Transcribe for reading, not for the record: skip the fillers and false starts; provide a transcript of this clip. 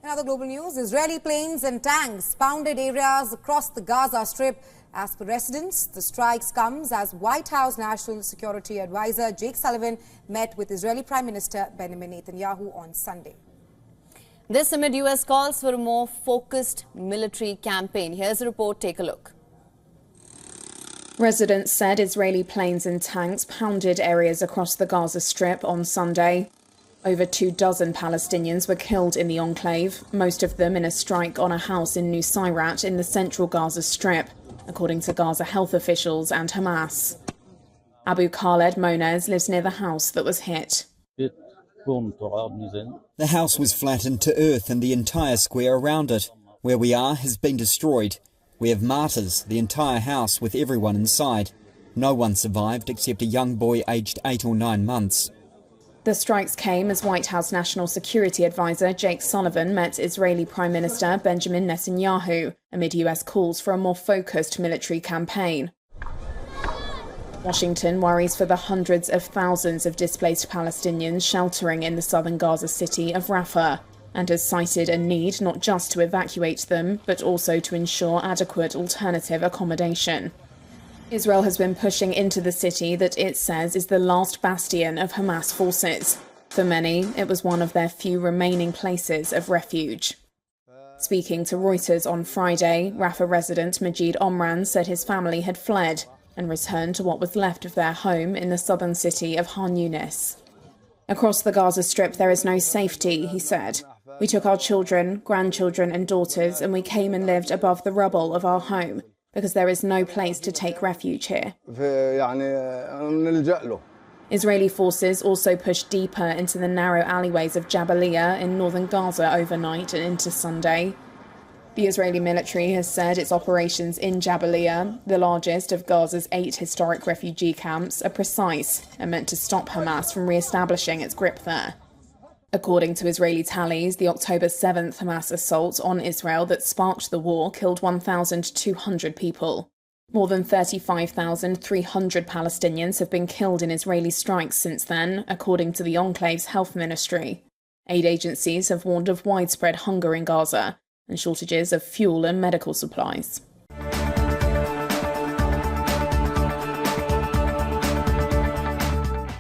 In other global news, Israeli planes and tanks pounded areas across the Gaza Strip. As per residents, the strikes comes as White House National Security Advisor Jake Sullivan met with Israeli Prime Minister Benjamin Netanyahu on Sunday. This amid US calls for a more focused military campaign. Here's a report, take a look. Residents said Israeli planes and tanks pounded areas across the Gaza Strip on Sunday. Over 24 Palestinians were killed in the enclave, most of them in a strike on a house in Nusayrat in the central Gaza Strip, according to Gaza health officials and Hamas. Abu Khaled Monez lives near the house that was hit. The house was flattened to earth and the entire square around it. Where we are has been destroyed. We have martyrs, the entire house with everyone inside. No one survived except a young boy aged 8 or 9 months. The strikes came as White House National Security Advisor Jake Sullivan met Israeli Prime Minister Benjamin Netanyahu amid US calls for a more focused military campaign. Washington worries for the hundreds of thousands of displaced Palestinians sheltering in the southern Gaza city of Rafah and has cited a need not just to evacuate them, but also to ensure adequate alternative accommodation. Israel has been pushing into the city that it says is the last bastion of Hamas forces. For many, it was one of their few remaining places of refuge. Speaking to Reuters on Friday, Rafah resident Majid Omran said his family had fled and returned to what was left of their home in the southern city of Khan Yunis. Across the Gaza Strip, there is no safety, he said. We took our children, grandchildren and daughters and we came and lived above the rubble of our home, because there is no place to take refuge here. Israeli forces also pushed deeper into the narrow alleyways of Jabalia in northern Gaza overnight and into Sunday. The Israeli military has said its operations in Jabalia, the largest of Gaza's 8 historic refugee camps, are precise and meant to stop Hamas from re-establishing its grip there. According to Israeli tallies, the October 7th Hamas assault on Israel that sparked the war killed 1,200 people. More than 35,300 Palestinians have been killed in Israeli strikes since then, according to the enclave's health ministry. Aid agencies have warned of widespread hunger in Gaza and shortages of fuel and medical supplies.